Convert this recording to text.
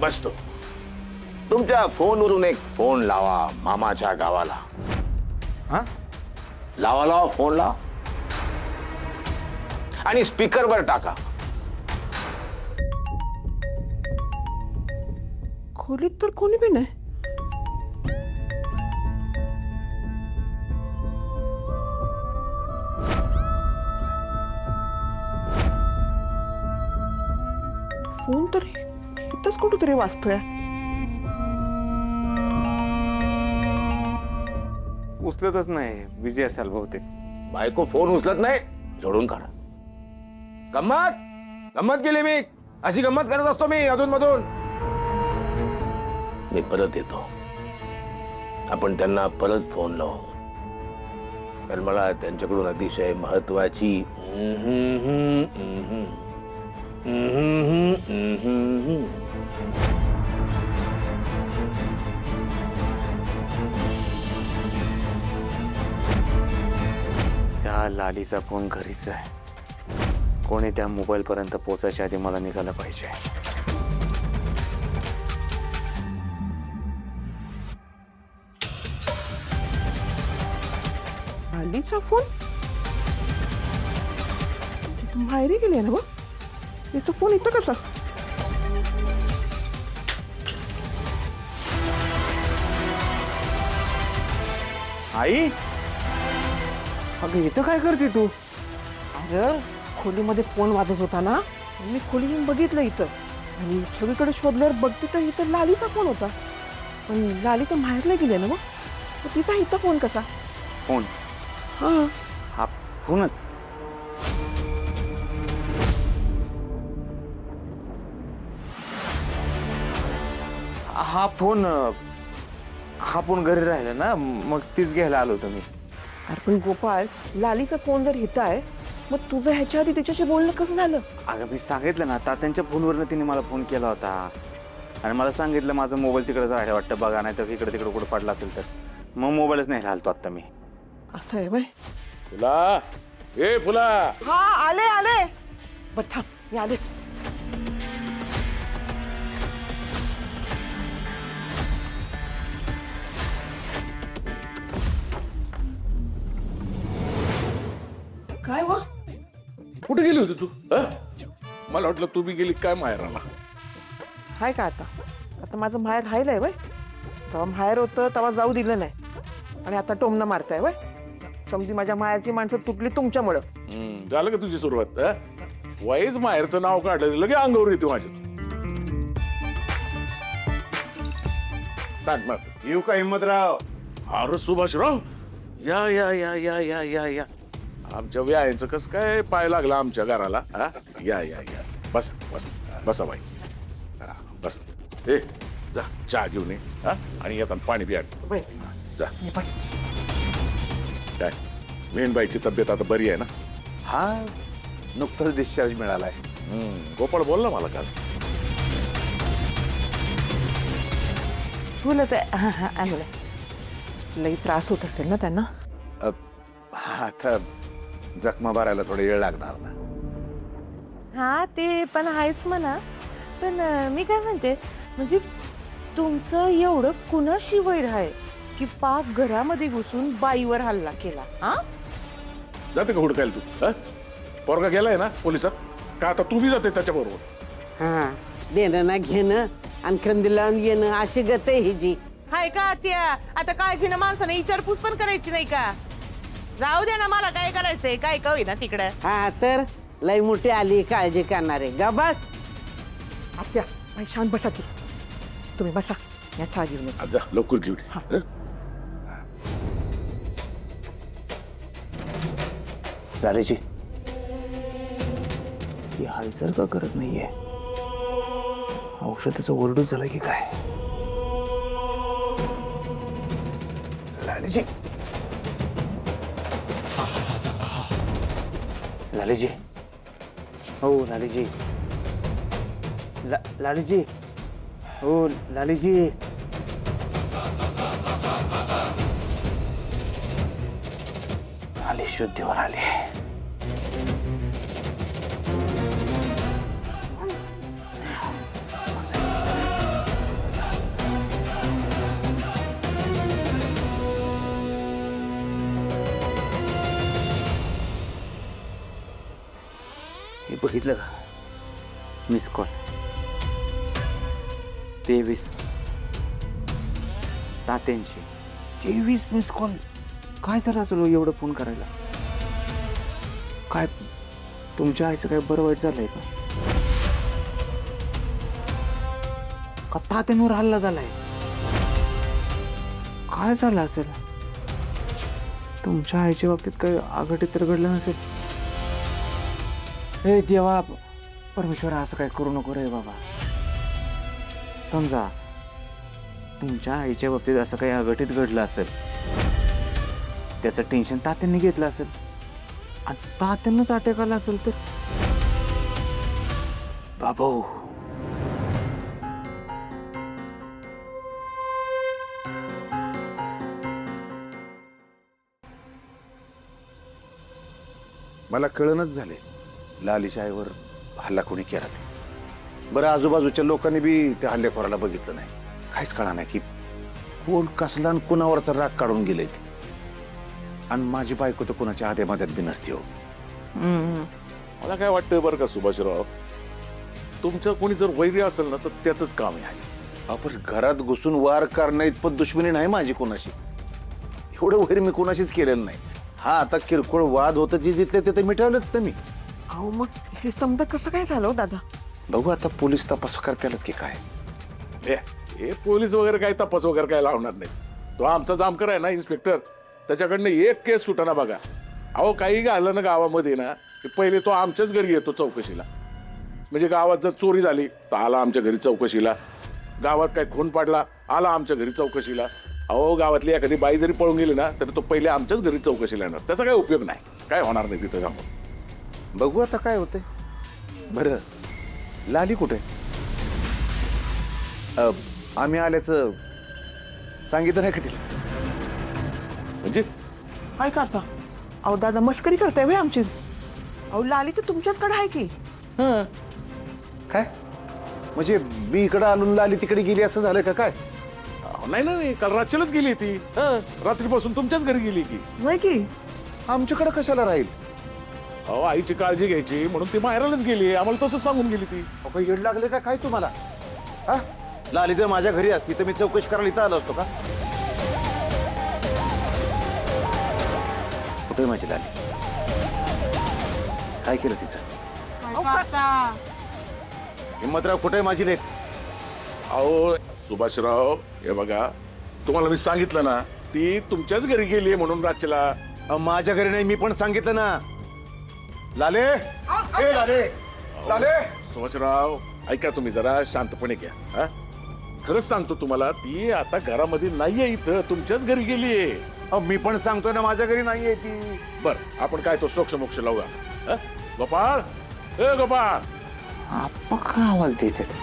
बसतो. तुमच्या फोनवरून एक फोन लावा मामाच्या गावाला. हा लावा फोन लावा आणि स्पीकरवर टाका. खोलीत तर कोणी बी नाही. फोन तर इथंच कुठेतरी वाजतोय. उचलतच नाही, बिझी असाल बहुतेक. बायको फोन उचलत नाही, जोडून काढा. गंमत केली मी. अशी गंमत करत असतो मी अधून मधून. मी परत येतो. आपण त्यांना परत फोन लावू, कारण मला त्यांच्याकडून अतिशय महत्वाची त्या लालीचा फोन घरीच आहे. कोणी त्या मोबाईल पर्यंत पोहोचायच्या आधी मला निघालं पाहिजे. लालीचा फोन तिथं माहेरी गेले ना. बघ तिचा फोन इथं कसा. आई, अगं इथं काय करते तू? अरे खोलीमध्ये फोन वाजत होता ना, मी खोली येऊन बघितलं इथं आणि सगळीकडे शोधल्यावर बघते तर इथं लालीचा फोन होता. पण लाली तर माहेरला गेली ना. मग तिचा इथं फोन कसा. फोन? हा हा फोनच. हा फोन घरी राहिला ना, मग तीच घ्यायला आलो होतो मी. अरे पण गोपाळ, लालीचा फोन जर इथं आहे, मग तुझं ह्याच्या आधी तिच्याशी बोलणं कसं झालं. अगं मी सांगितलं ना, तात्यांच्या फोनवरनं तिने मला फोन केला होता आणि मला सांगितलं माझा मोबाईल तिकडेच राहिला वाटतं बघा, नाही तर इकडे तिकडे कुठं पडला असेल तर. मग मोबाईलच नाही राहिलो आत्ता मी. असं आहे बाय. फुला, ए फुला. हा आले आले. बरं थांब, मी आलेच. काय व कुठे गेली होती तू? मला वाटलं तू बी गेली काय माहेराला. हाय का आता. आता माझं माहेर राहिलंय वय. तेव्हा माहेर होतं तेव्हा जाऊ दिलं नाही आणि आता टोमणं मारताय वय. समजी माझ्या माहेरची माणसं तुटली तुमच्यामुळं. झालं का तुझी सुरुवात? वाईच माहेरचं नाव काढलं लगे अंगावर येते माझ्या. सांग मग. येऊ का हिम्मतराव? अरे सुभाषराव, या या या या या या या. आमच्या व्यायांचं कसं काय पाय लागला आमच्या घराला. या या या. बस बस बसा बाई. बस. ए जा चहा घेऊन ये. आणि येताना पाणी पिया. वय जा. बस. काय मेनबाईची तब्येत आता बरी आहे ना? हा, नुकताच डिस्चार्ज मिळालाय. गोपाळ बोलला मला काल. बोलत आहे. लई त्रास होत असेल ना त्यांना. हा, आता जखमा भरायला थोडा वेळ लागणार ना. हा ते पण आहेच म्हणा. पण मी काय म्हणते, म्हणजे तुमचं एवढं कुणाशी वैर आहे की पाक घरामध्ये घुसून बाईवर हल्ला केला. हा जाते का हुडकायला तू? पोरगा गेलाय ना पोलिसात का? आता तू बी जाते त्याच्याबरोबर? हा, देणं ना घेणं आणि खंदी लावून येणं अशी गत आहे हिची. हाय का त्या आता काळजीनं माणसानं विचारपूस पण करायची नाही का? जाऊ दे ना, मला काय करायचंय काय का होईना तिकडं. हा तर लई मोठी आली काळजी करणारे. गबास आत्या बाई शांत बसा की. तुम्ही बसा, या चहा घेऊन येतो. जा लवकर घेऊन. लालीची ही हालचाल का करत नाहीये? औषधाचं ओरडूच झालं की काय? लालीची, लालीजी, हो लालीजी, लालीजी, हो लालीजी. आली शुद्धीवर आली. बघितलं का? Miss call 23 तात्यांची 23 miss call. काय झालं असेल हो एवढं फोन करायला? काय तुमच्या आईचं काय बरं वाईट झालंय का? का तात्यांवर हल्ला झालाय? काय झालं असेल? तुमच्या आईच्या बाबतीत काही आघाडीत तर घडलं नसेल? हे देवा, परमेश्वरा असं काय करू नको रे बाबा. समजा तुमच्या आईच्या बाबतीत असं काही अघटित घडलं असेल, त्याचं टेन्शन तात्यांनी घेतलं असेल आणि तात्यांनाच अटॅक आला असेल तर बाबू. मला कळणच झाले लालीच्या आईवर हल्ला कोणी केला नाही. बरं, आजूबाजूच्या लोकांनी बी त्या हल्लेखोराला बघितलं नाही. काहीच कळा नाही की कोण कसला आणि कुणावरचा राग काढून गेले ते. आणि माझी बायको तर कुणाच्या आद्यामाद्यात बी नसते हो. मला काय वाटतं बरं का सुभाषराव, तुमचं कोणी जर वैरी असेल ना तर त्याच काम आहे. आपण घरात घुसून वार करणं इतपत दुश्मनी नाही माझी कोणाशी. एवढं वैर मी कोणाशीच केलेलं नाही. हा, आता किरकोळ वाद होतं जे जिथले ते तर मिटवलंच तर मी. अहो मग हे समजा कसं काय झालं हो दादा? बघू आता पोलीस तपास करतालच की काय. हे पोलीस वगैरे काय तपास वगैरे काय लावणार नाही. तो आमचा जामकर आहे ना इन्स्पेक्टर, त्याच्याकडनं एक केस सुटाना बघा. अहो काही घालं ना गावामध्ये ना की पहिले तो आमच्याच घरी येतो चौकशीला. म्हणजे गावात जर चोरी झाली तर आला आमच्या घरी चौकशीला, गावात काय खून पाडला आला आमच्या घरी चौकशीला. अहो गावातली एखादी बाई जरी पळून गेली ना तरी तो पहिले आमच्याच घरी चौकशीला येणार. त्याचा काय उपयोग नाही, काय होणार नाही तिथं जाऊन. बघू आता काय होतंय. बरं, लाली कुठे? आम्ही आल्याचं सांगितलं नाही का तिला? म्हणजे काय का आता? अहो दादा मस्करी करताय व्हय आमची? अहो लाली तर तुमच्याचकडे आहे की. काय म्हणजे मी इकडं आलो लाली तिकडे गेली असं झालं का काय? नाही नाही, काल रात्रीलाच गेली ती. रात्रीपासून तुमच्याच घरी गेली की. नाही की आमच्याकडे कशाला राहील? अहो आईची काळजी घ्यायची म्हणून ती माहेरालाच गेली. आम्हाला तसं सांगून गेली ती. अहो, येड लागले का काय तुम्हाला? हा, लाली जर माझ्या घरी असती तर मी चौकशी करायला इथं आलो असतो का? कुठे माझी लाली? काय केलं तिचं? हिम्मतराव कुठे माझी लेक? अहो सुभाषराव, हे बघा तुम्हाला मी सांगितलं ना ती तुमच्याच घरी गेली म्हणून रात्रीला. माझ्या घरी नाही, मी पण सांगितलं ना. लाले, ए लाले, लाले. सुभाषराव ऐका, तुम्ही जरा शांतपणे घ्या. हा, खरंच सांगतो तुम्हाला, ती आता घरामध्ये नाहीये, इथं तुमच्याच घरी गेलीये. अहो मी पण सांगतोय ना माझ्या घरी नाहीये ती. बर, आपण काय तो सोक्ष मोक्ष लावूया. गोपाळ, ए गोपाळ. आप्पा का आवाज देतात?